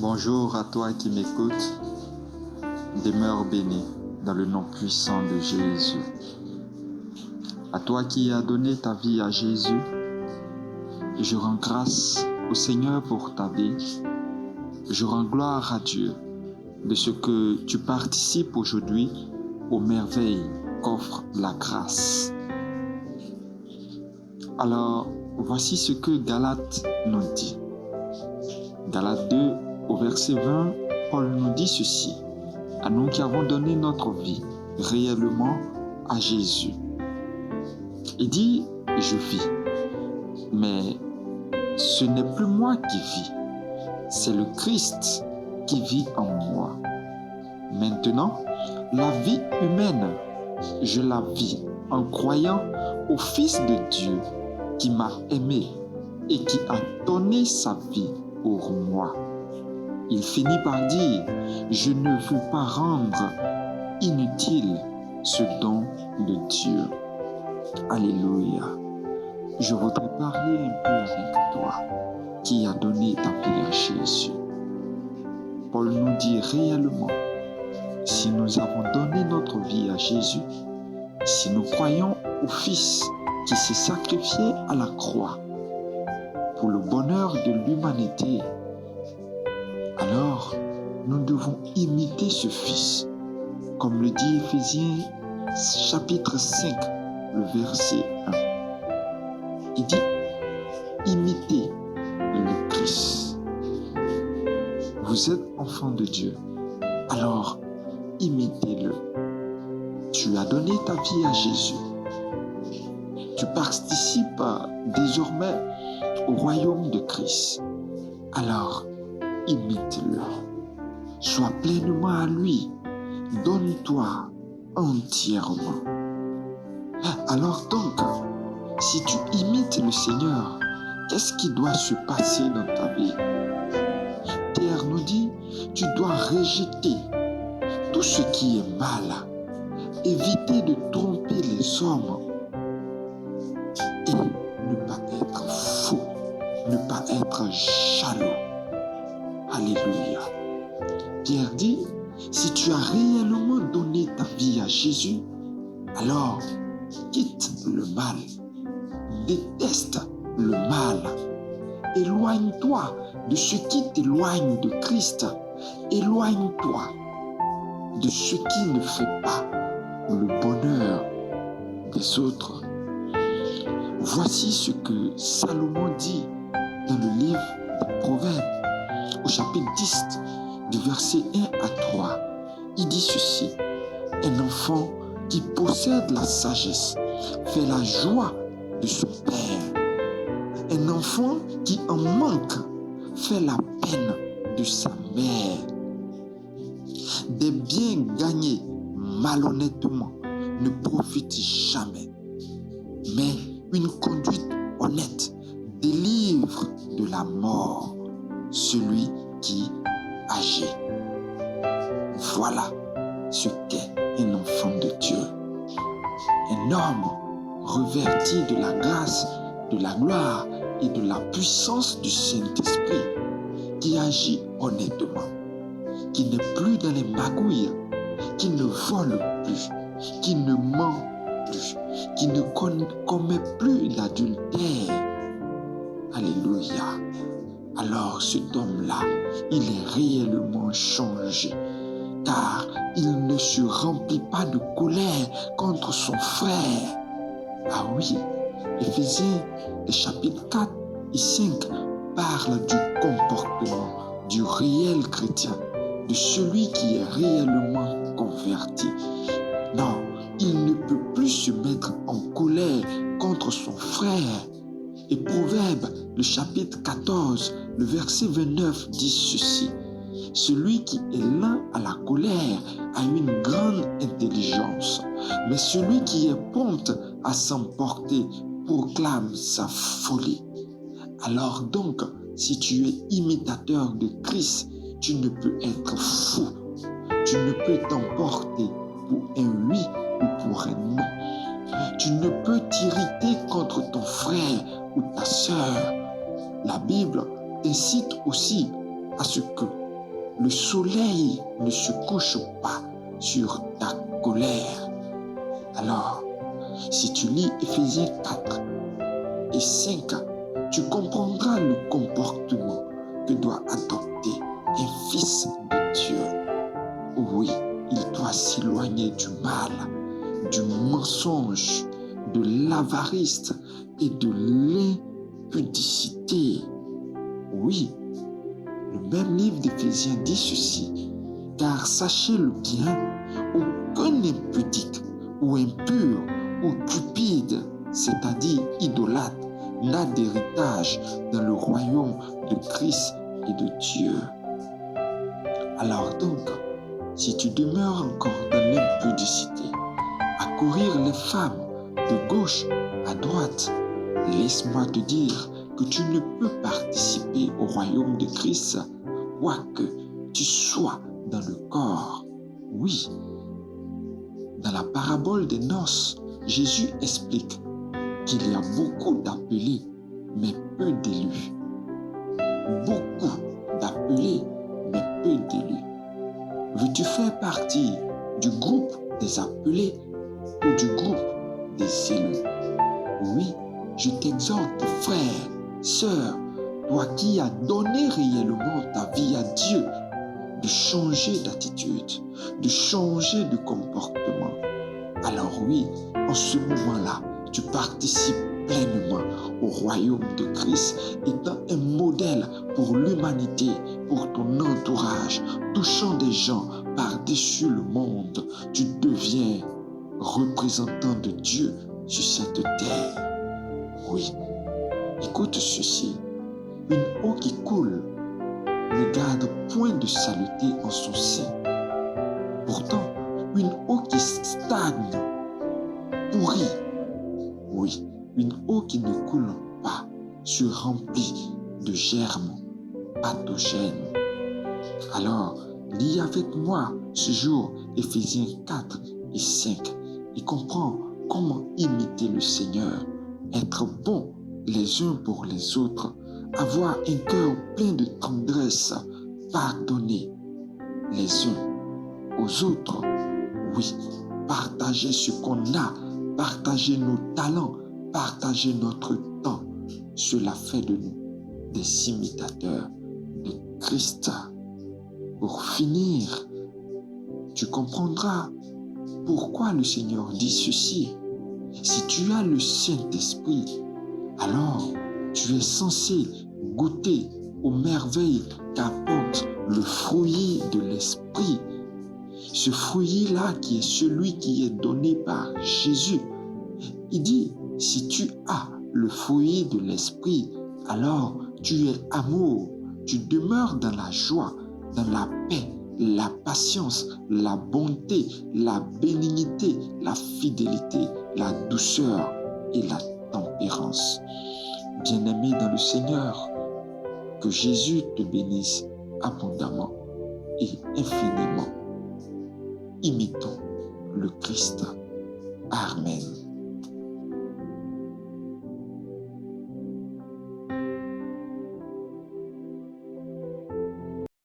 Bonjour à toi qui m'écoutes. Demeure béni dans le nom puissant de Jésus. À toi qui as donné ta vie à Jésus, je rends grâce au Seigneur pour ta vie. Je rends gloire à Dieu de ce que tu participes aujourd'hui aux merveilles qu'offre la grâce. Alors, voici ce que Galates nous dit. Galates 2, au verset 20, Paul nous dit ceci. À nous qui avons donné notre vie réellement à Jésus. Il dit, je vis, mais ce n'est plus moi qui vis, c'est le Christ qui vit en moi. Maintenant, la vie humaine, je la vis en croyant au Fils de Dieu qui m'a aimé et qui a donné sa vie pour moi. Il finit par dire, je ne veux pas rendre inutile ce don de Dieu. Alléluia. Je voudrais parler un peu avec toi qui a donné ta vie à Jésus. Paul nous dit réellement, si nous avons donné notre vie à Jésus, si nous croyons au Fils qui s'est sacrifié à la croix pour le bonheur de l'humanité, alors nous devons imiter ce Fils, comme le dit Éphésiens chapitre 5, le verset 1. Il dit, imitez le Christ. Vous êtes enfant de Dieu, alors imitez-le. Tu as donné ta vie à Jésus. Tu participes désormais au royaume de Christ. Alors, imite-le. Sois pleinement à lui. Donne-toi entièrement. Alors donc, si tu imites le Seigneur, qu'est-ce qui doit se passer dans ta vie? Pierre nous dit, tu dois rejeter tout ce qui est mal. Éviter de tromper les hommes et ne pas être fou, ne pas être jaloux. Alléluia. Pierre dit, si tu as réellement donné ta vie à Jésus, alors quitte le mal, déteste le mal, éloigne-toi de ce qui t'éloigne de Christ, éloigne-toi de ce qui ne fait pas le bonheur des autres. Voici ce que Salomon dit dans le livre des Proverbes, au chapitre 10, du verset 1 à 3. Il dit ceci, un enfant qui possède la sagesse fait la joie de son père. Un enfant qui en manque fait la peine de sa mère. Des biens gagnés malhonnêtement ne profitent jamais, mais une conduite honnête délivre de la mort celui qui agit. Voilà ce qu'est un enfant de Dieu. Un homme revêtu de la grâce, de la gloire et de la puissance du Saint-Esprit qui agit honnêtement, qui n'est plus dans les magouilles, qui ne vole plus, qui ne ment plus, qui ne commet plus d'adultère. Alléluia. Alors cet homme-là, il est réellement changé, car il ne se remplit pas de colère contre son frère. Ah oui, Éphésiens chapitre 4 et 5 parlent du comportement du réel chrétien, de celui qui est réellement converti. Non, il ne peut plus se mettre en colère contre son frère. Et Proverbe, le chapitre 14, le verset 29 dit ceci. Celui qui est lent à la colère a une grande intelligence, mais celui qui est prompt à s'emporter proclame sa folie. Alors donc, si tu es imitateur de Christ, tu ne peux être fou. Tu ne peux t'emporter pour un oui ou pour un non. Tu ne peux t'irriter contre ton frère ou ta sœur. La Bible incite aussi à ce que le soleil ne se couche pas sur ta colère. Alors, si tu lis Éphésiens 4 et 5, tu comprendras le comportement que doit adopter un fils de Dieu. Oui, il doit s'éloigner du mal, du mensonge, de l'avarice et de l'impudicité. Oui, le même livre d'Éphésiens dit ceci: car sachez-le bien, aucun impudique ou impur ou cupide, c'est-à-dire idolâtre, n'a d'héritage dans le royaume de Christ et de Dieu. Alors donc, si tu demeures encore dans l'impudicité, à courir les femmes de gauche à droite, laisse-moi te dire que tu ne peux participer au royaume de Christ, quoique tu sois dans le corps. Oui, dans la parabole des noces, Jésus explique qu'il y a beaucoup d'appelés, mais peu d'élus. Beaucoup d'appelés, mais peu d'élus. Veux-tu faire partie du groupe des appelés ou du groupe des élus? Oui, je t'exhorte, frère, sœur, toi qui as donné réellement ta vie à Dieu, de changer d'attitude, de changer de comportement. Alors oui, en ce moment-là, tu participes pleinement au royaume de Christ, étant un modèle pour l'humanité, pour ton entourage, touchant des gens par-dessus le monde. Tu deviens représentant de Dieu sur cette terre. Oui, écoute ceci. Une eau qui coule ne garde point de saleté en son sein. Pourtant, une eau qui stagne pourrit. Oui, une eau qui ne coule pas se remplit de germes pathogènes. Alors, lis avec moi ce jour Éphésiens 4 et 5 et comprends comment imiter le Seigneur, être bon les uns pour les autres, avoir un cœur plein de tendresse, pardonner les uns aux autres. Oui, partager ce qu'on a, partager nos talents, partager notre temps. Cela fait de nous des imitateurs de Christ. Pour finir, tu comprendras pourquoi le Seigneur dit ceci. Si tu as le Saint-Esprit, alors tu es censé goûter aux merveilles qu'apporte le fruit de l'Esprit. Ce fruit-là qui est celui qui est donné par Jésus. Il dit, si tu as le fruit de l'Esprit, alors tu es amour, tu demeures dans la joie, dans la paix, la patience, la bonté, la bénignité, la fidélité, la douceur et la tempérance. Bien-aimé dans le Seigneur, que Jésus te bénisse abondamment et infiniment. Imitons le Christ. Amen.